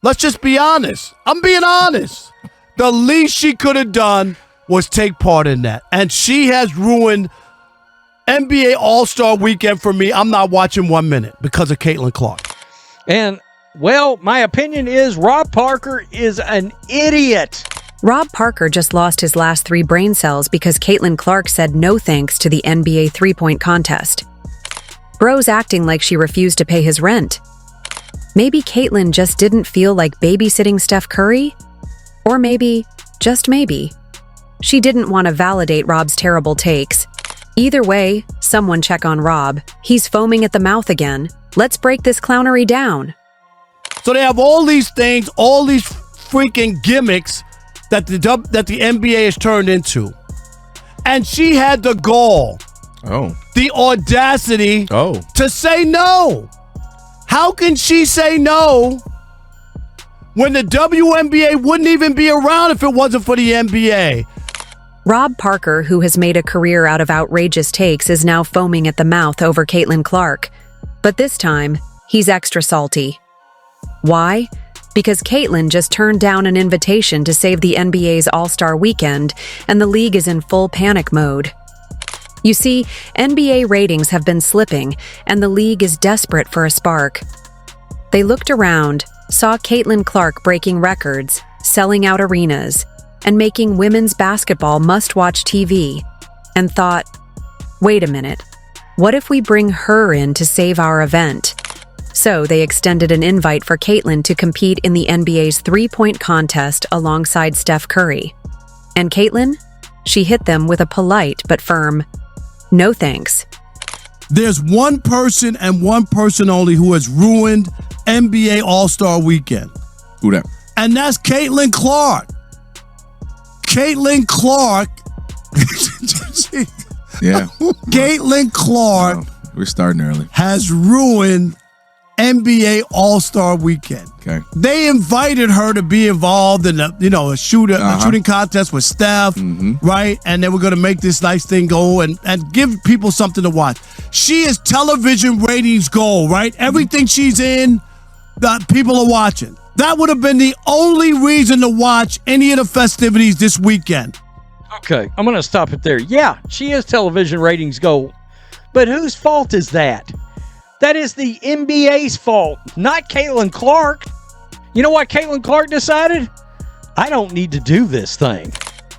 Let's just be honest. I'm being honest. The least she could have done was take part in that. And she has ruined NBA All-Star Weekend for me. I'm not watching 1 minute because of Caitlin Clark. And, well, my opinion is Rob Parker is an idiot. Rob Parker just lost his last 3 brain cells because Caitlin Clark said no thanks to the NBA three-point contest. Bro's acting like she refused to pay his rent. Maybe Caitlin just didn't feel like babysitting Steph Curry? Or maybe, just maybe, she didn't want to validate Rob's terrible takes. Either way, someone check on Rob. He's foaming at the mouth again. Let's break this clownery down. So they have all these things, all these freaking gimmicks that the NBA has turned into. And she had the gall, the audacity to say no. How can she say no when the WNBA wouldn't even be around if it wasn't for the NBA? Rob Parker, who has made a career out of outrageous takes, is now foaming at the mouth over Caitlin Clark. But this time, he's extra salty. Why? Because Caitlin just turned down an invitation to save the NBA's All-Star Weekend, and the league is in full panic mode. You see, NBA ratings have been slipping, and the league is desperate for a spark. They looked around, saw Caitlin Clark breaking records, selling out arenas, and making women's basketball must-watch TV, and thought, wait a minute, what if we bring her in to save our event? So they extended an invite for Caitlin to compete in the NBA's three-point contest alongside Steph Curry. And Caitlin? She hit them with a polite but firm, no thanks. There's one person and one person only who has ruined NBA All-Star Weekend. Who that? And that's Caitlin Clark. Caitlin Clark. Yeah. Caitlin Clark. Wow. We're starting early. Has ruined NBA All-Star Weekend. Okay. They invited her to be involved in a shooting contest with Steph, right? And they were going to make this nice thing go and give people something to watch. She is television ratings gold, right? Everything she's in, that people are watching. That would have been the only reason to watch any of the festivities this weekend. Okay, I'm going to stop it there. Yeah, she is television ratings gold. But whose fault is that? That is the NBA's fault, not Caitlin Clark. You know what Caitlin Clark decided? I don't need to do this thing.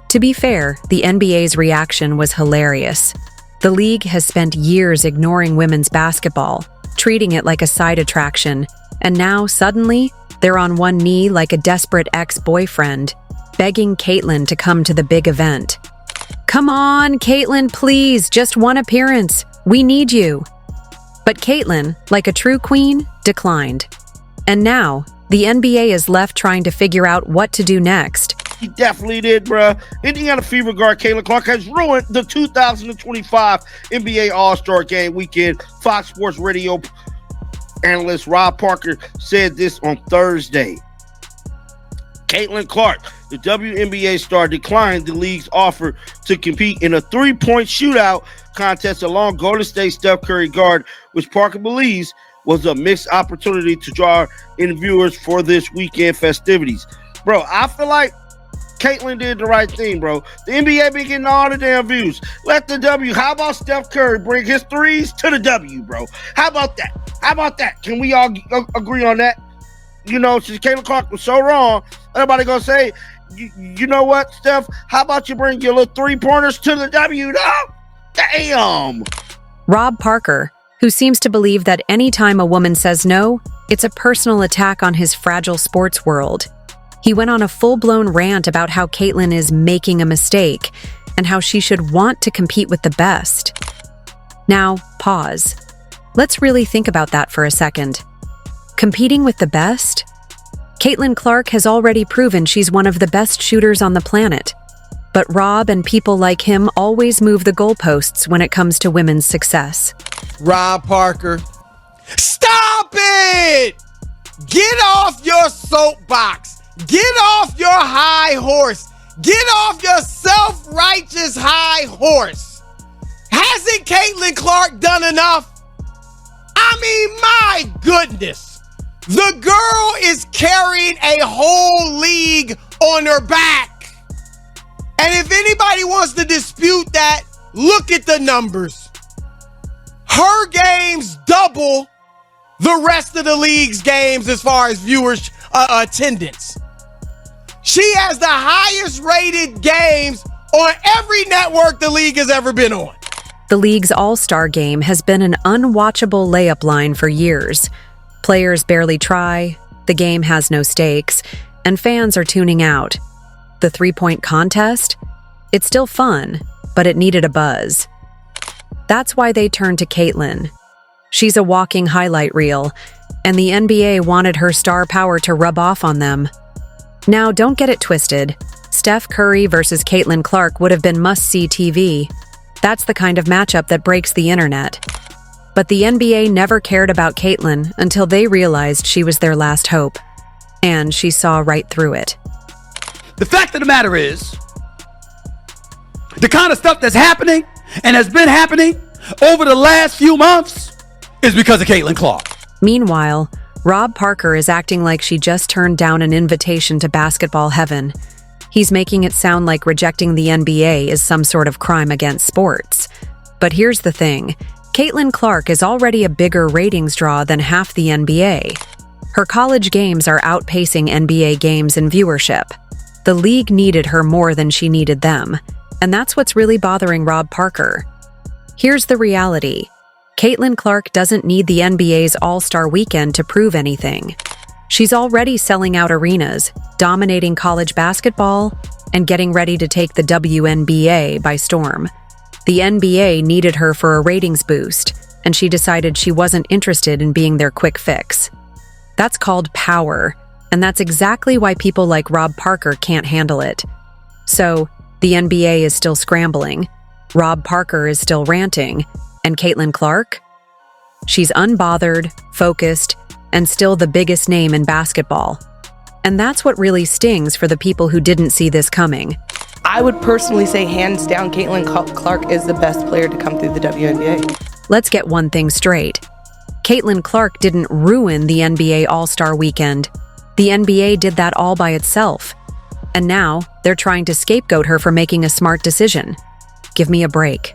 To be fair, the NBA's reaction was hilarious. The league has spent years ignoring women's basketball, treating it like a side attraction, and now, suddenly, they're on one knee like a desperate ex-boyfriend, begging Caitlin to come to the big event. Come on, Caitlin, please, just one appearance. We need you. But Caitlin, like a true queen, declined. And now, the NBA is left trying to figure out what to do next. He definitely did, bruh. Indiana Fever guard Caitlin Clark has ruined the 2025 NBA All-Star Game weekend. Fox Sports Radio analyst Rob Parker said this on Thursday. Caitlin Clark, the WNBA star, declined the league's offer to compete in a three-point shootout contest along Golden State Steph Curry guard, which Parker believes was a missed opportunity to draw in viewers for this weekend festivities. Bro, I feel like Caitlin did the right thing, bro. The NBA been getting all the damn views. Let the W. How about Steph Curry bring his threes to the W, bro? How about that? How about that? Can we all agree on that? You know, since Caitlin Clark was so wrong, everybody gonna say, you know what, Steph? How about you bring your little three-pointers to the W, dog? Damn. Rob Parker, who seems to believe that any time a woman says no, it's a personal attack on his fragile sports world. He went on a full-blown rant about how Caitlin is making a mistake and how she should want to compete with the best. Now, pause. Let's really think about that for a second. Competing with the best? Caitlin Clark has already proven she's one of the best shooters on the planet. But Rob and people like him always move the goalposts when it comes to women's success. Rob Parker, stop it! Get off your soapbox. Get off your high horse. Get off your self-righteous high horse. Hasn't Caitlin Clark done enough? I mean, my goodness. The girl is carrying a whole league on her back. And if anybody wants to dispute that, look at the numbers. Her games double the rest of the league's games as far as viewers attendance. She has the highest rated games on every network the league has ever been on. The league's all-star game has been an unwatchable layup line for years. Players barely try, the game has no stakes, and fans are tuning out. The three-point contest? It's still fun, but it needed a buzz. That's why they turned to Caitlin. She's a walking highlight reel, and the NBA wanted her star power to rub off on them. Now, don't get it twisted. Steph Curry versus Caitlin Clark would have been must-see TV. That's the kind of matchup that breaks the internet. But the NBA never cared about Caitlin until they realized she was their last hope. And she saw right through it. The fact of the matter is, the kind of stuff that's happening and has been happening over the last few months is because of Caitlin Clark. Meanwhile, Rob Parker is acting like she just turned down an invitation to basketball heaven. He's making it sound like rejecting the NBA is some sort of crime against sports. But here's the thing. Caitlin Clark is already a bigger ratings draw than half the NBA. Her college games are outpacing NBA games in viewership. The league needed her more than she needed them, and that's what's really bothering Rob Parker. Here's the reality. Caitlin Clark doesn't need the NBA's All-Star Weekend to prove anything. She's already selling out arenas, dominating college basketball, and getting ready to take the WNBA by storm. The NBA needed her for a ratings boost, and she decided she wasn't interested in being their quick fix. That's called power, and that's exactly why people like Rob Parker can't handle it. So, the NBA is still scrambling, Rob Parker is still ranting, and Caitlin Clark? She's unbothered, focused, and still the biggest name in basketball. And that's what really stings for the people who didn't see this coming. I would personally say hands down Caitlin Clark is the best player to come through the WNBA. Let's get one thing straight. Caitlin Clark didn't ruin the NBA All-Star Weekend. The NBA did that all by itself. And now, they're trying to scapegoat her for making a smart decision. Give me a break.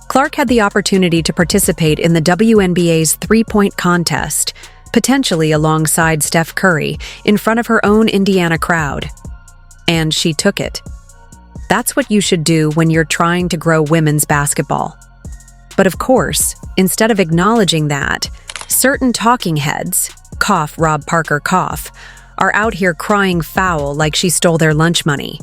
Clark had the opportunity to participate in the WNBA's three-point contest, potentially alongside Steph Curry, in front of her own Indiana crowd. And she took it. That's what you should do when you're trying to grow women's basketball. But of course, instead of acknowledging that, certain talking heads, cough Rob Parker cough, are out here crying foul like she stole their lunch money.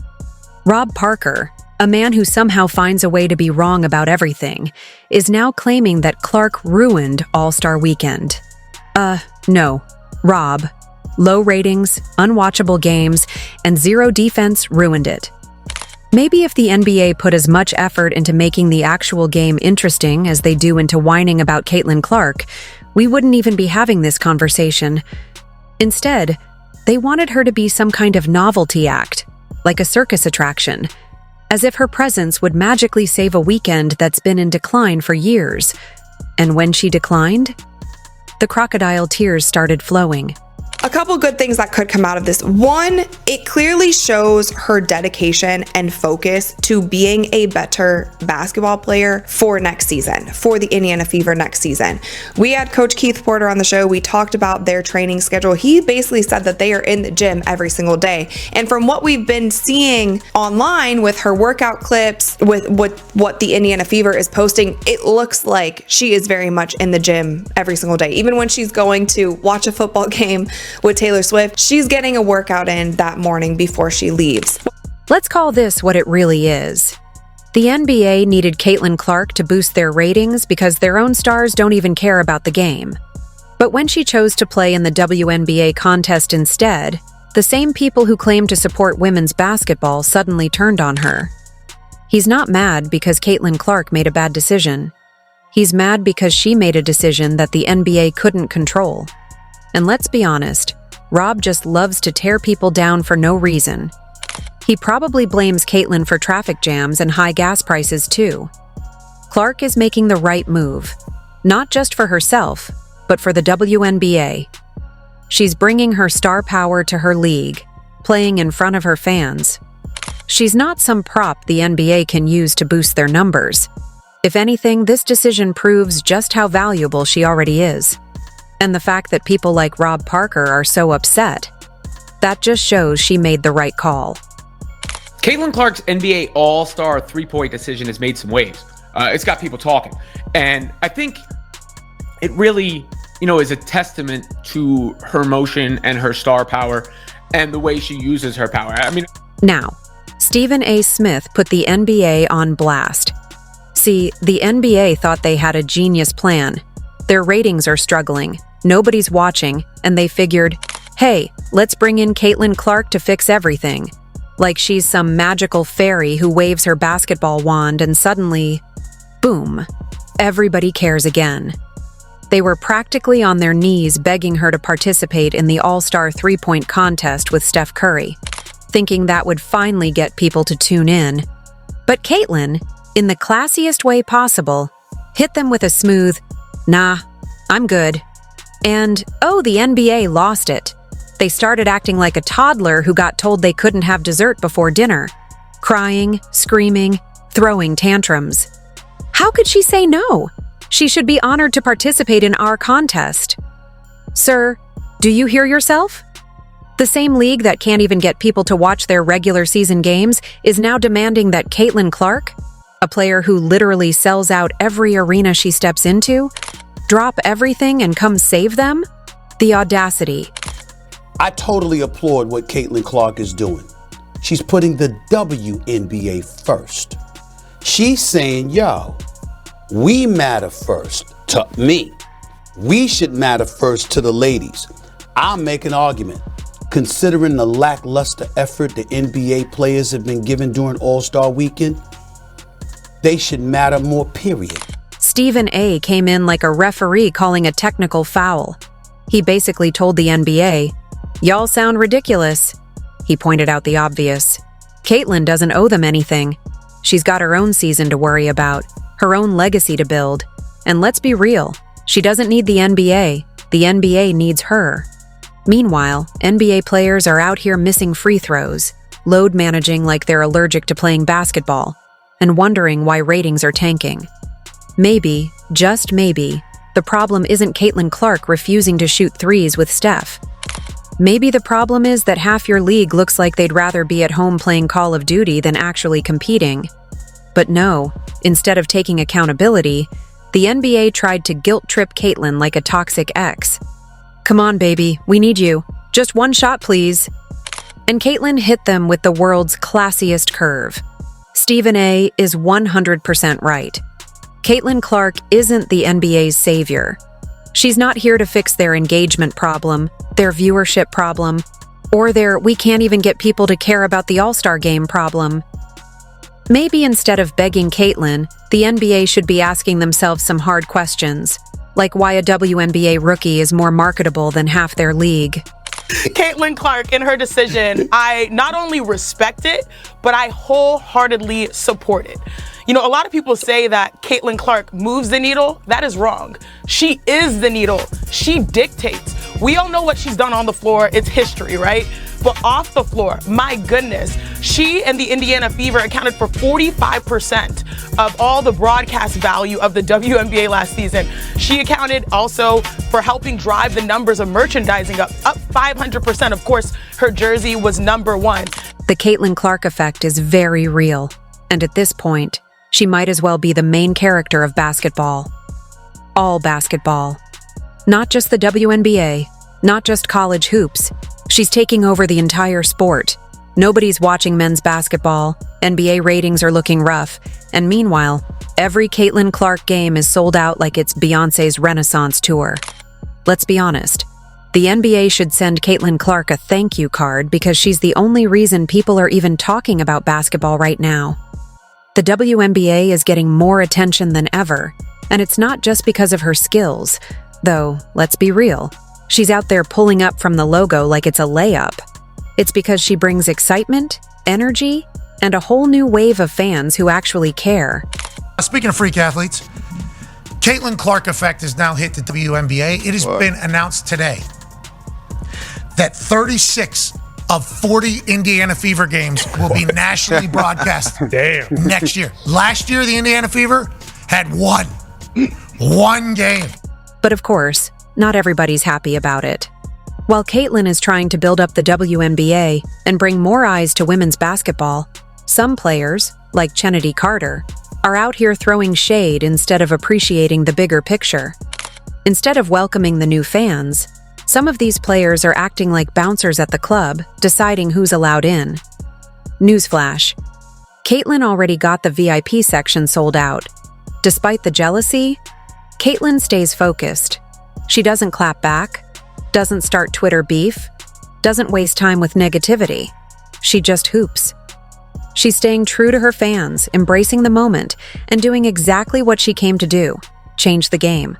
Rob Parker, a man who somehow finds a way to be wrong about everything, is now claiming that Clark ruined All-Star Weekend. No. Rob. Low ratings, unwatchable games, and zero defense ruined it. Maybe if the NBA put as much effort into making the actual game interesting as they do into whining about Caitlin Clark, we wouldn't even be having this conversation. Instead, they wanted her to be some kind of novelty act, like a circus attraction, as if her presence would magically save a weekend that's been in decline for years. And when she declined, the crocodile tears started flowing. A couple good things that could come out of this. One, it clearly shows her dedication and focus to being a better basketball player for next season, for the Indiana Fever next season. We had Coach Keith Porter on the show. We talked about their training schedule. He basically said that they are in the gym every single day. And from what we've been seeing online with her workout clips, with what the Indiana Fever is posting, it looks like she is very much in the gym every single day. Even when she's going to watch a football game with Taylor Swift, she's getting a workout in that morning before she leaves. Let's call this what it really is. The NBA needed Caitlin Clark to boost their ratings because their own stars don't even care about the game. But when she chose to play in the WNBA contest instead, the same people who claim to support women's basketball suddenly turned on her. He's not mad because Caitlin Clark made a bad decision. He's mad because she made a decision that the NBA couldn't control. And let's be honest, Rob just loves to tear people down for no reason. He probably blames Caitlin for traffic jams and high gas prices too. Clark is making the right move, not just for herself, but for the WNBA. She's bringing her star power to her league, playing in front of her fans. She's not some prop the NBA can use to boost their numbers. If anything, this decision proves just how valuable she already is. And the fact that people like Rob Parker are so upset, that just shows she made the right call. Caitlin Clark's NBA All-Star three-point decision has made some waves. It's got people talking. And I think it really, is a testament to her motion and her star power and the way she uses her power. Now, Stephen A. Smith put the NBA on blast. See, the NBA thought they had a genius plan. Their ratings are struggling, nobody's watching, and they figured, hey, let's bring in Caitlin Clark to fix everything. Like she's some magical fairy who waves her basketball wand and suddenly, boom, everybody cares again. They were practically on their knees begging her to participate in the All-Star three-point contest with Steph Curry, thinking that would finally get people to tune in. But Caitlin, in the classiest way possible, hit them with a smooth, nah, I'm good. And, oh, the NBA lost it. They started acting like a toddler who got told they couldn't have dessert before dinner, crying, screaming, throwing tantrums. How could she say no? She should be honored to participate in our contest. Sir, do you hear yourself? The same league that can't even get people to watch their regular season games is now demanding that Caitlin Clark, a player who literally sells out every arena she steps into, drop everything and come save them? The audacity. I totally applaud what Caitlin Clark is doing. She's putting the WNBA first. She's saying, yo, we matter first to me. We should matter first to the ladies. I'll make an argument. Considering the lackluster effort the NBA players have been given during All-Star Weekend, they should matter more, period. Stephen A. came in like a referee calling a technical foul. He basically told the NBA, y'all sound ridiculous. He pointed out the obvious. Caitlin doesn't owe them anything. She's got her own season to worry about, her own legacy to build. And let's be real, she doesn't need the NBA. The NBA needs her. Meanwhile, NBA players are out here missing free throws, load managing like they're allergic to playing basketball, and wondering why ratings are tanking. Maybe, just maybe, the problem isn't Caitlin Clark refusing to shoot threes with Steph. Maybe the problem is that half your league looks like they'd rather be at home playing Call of Duty than actually competing. But no, instead of taking accountability, the NBA tried to guilt-trip Caitlin like a toxic ex. Come on, baby, we need you. Just one shot, please. And Caitlin hit them with the world's classiest curve. Stephen A. is 100% right. Caitlin Clark isn't the NBA's savior. She's not here to fix their engagement problem, their viewership problem, or their we can't even get people to care about the All-Star game problem. Maybe instead of begging Caitlin, the NBA should be asking themselves some hard questions, like why a WNBA rookie is more marketable than half their league. Caitlin Clark, in her decision, I not only respect it, but I wholeheartedly support it. A lot of people say that Caitlin Clark moves the needle. That is wrong. She is the needle. She dictates. We all know what she's done on the floor. It's history, right? But off the floor, my goodness, she and the Indiana Fever accounted for 45% of all the broadcast value of the WNBA last season. She accounted also for helping drive the numbers of merchandising up 500%. Of course, her jersey was number one. The Caitlin Clark effect is very real. And at this point, she might as well be the main character of basketball. All basketball. Not just the WNBA, not just college hoops. She's taking over the entire sport. Nobody's watching men's basketball, NBA ratings are looking rough, and meanwhile, every Caitlin Clark game is sold out like it's Beyoncé's Renaissance tour. Let's be honest, the NBA should send Caitlin Clark a thank you card because she's the only reason people are even talking about basketball right now. The WNBA is getting more attention than ever, and it's not just because of her skills, though, let's be real. She's out there pulling up from the logo like it's a layup. It's because she brings excitement, energy, and a whole new wave of fans who actually care. Speaking of freak athletes, Caitlin Clark effect has now hit the WNBA. It has been announced today that 36 of 40 Indiana Fever games will be nationally broadcast next year. Last year, the Indiana Fever had one game. But of course, not everybody's happy about it. While Caitlin is trying to build up the WNBA and bring more eyes to women's basketball, some players, like Chennedy Carter, are out here throwing shade instead of appreciating the bigger picture. Instead of welcoming the new fans, some of these players are acting like bouncers at the club, deciding who's allowed in. Newsflash: Caitlin already got the VIP section sold out. Despite the jealousy, Caitlin stays focused. She doesn't clap back, doesn't start Twitter beef, doesn't waste time with negativity. She just hoops. She's staying true to her fans, embracing the moment, and doing exactly what she came to do: change the game.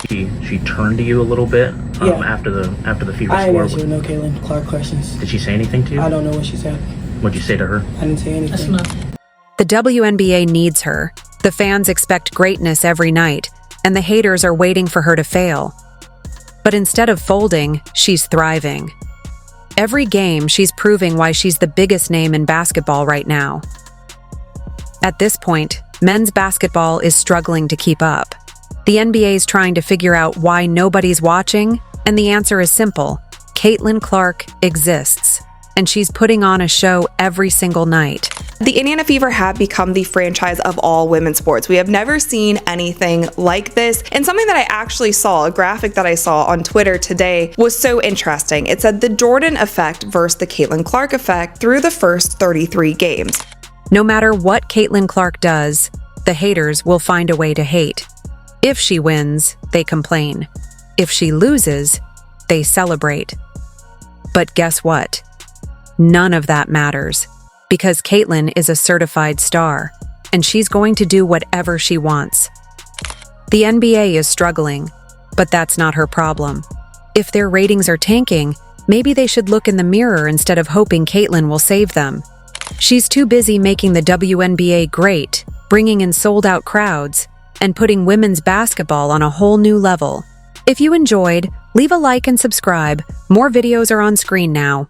She turned to you a little bit after the Fever I score. didn't answer no Caitlin Clark questions. Did she say anything to you? I don't know what she said. What'd you say to her? I didn't say anything. That's enough. The WNBA needs her. The fans expect greatness every night, and the haters are waiting for her to fail. But instead of folding, she's thriving. Every game, she's proving why she's the biggest name in basketball right now. At this point, men's basketball is struggling to keep up. The NBA's trying to figure out why nobody's watching, and the answer is simple: Caitlin Clark exists, and she's putting on a show every single night. The Indiana Fever have become the franchise of all women's sports. We have never seen anything like this. And something that I actually saw, a graphic that I saw on Twitter today, was so interesting. It said the Jordan effect versus the Caitlin Clark effect through the first 33 games. No matter what Caitlin Clark does, the haters will find a way to hate. If she wins, they complain. If she loses, they celebrate. But guess what? None of that matters, because Caitlin is a certified star, and she's going to do whatever she wants. The NBA is struggling, but that's not her problem. If their ratings are tanking, maybe they should look in the mirror instead of hoping Caitlin will save them. She's too busy making the WNBA great, bringing in sold-out crowds, and putting women's basketball on a whole new level. If you enjoyed, leave a like and subscribe. More videos are on screen now.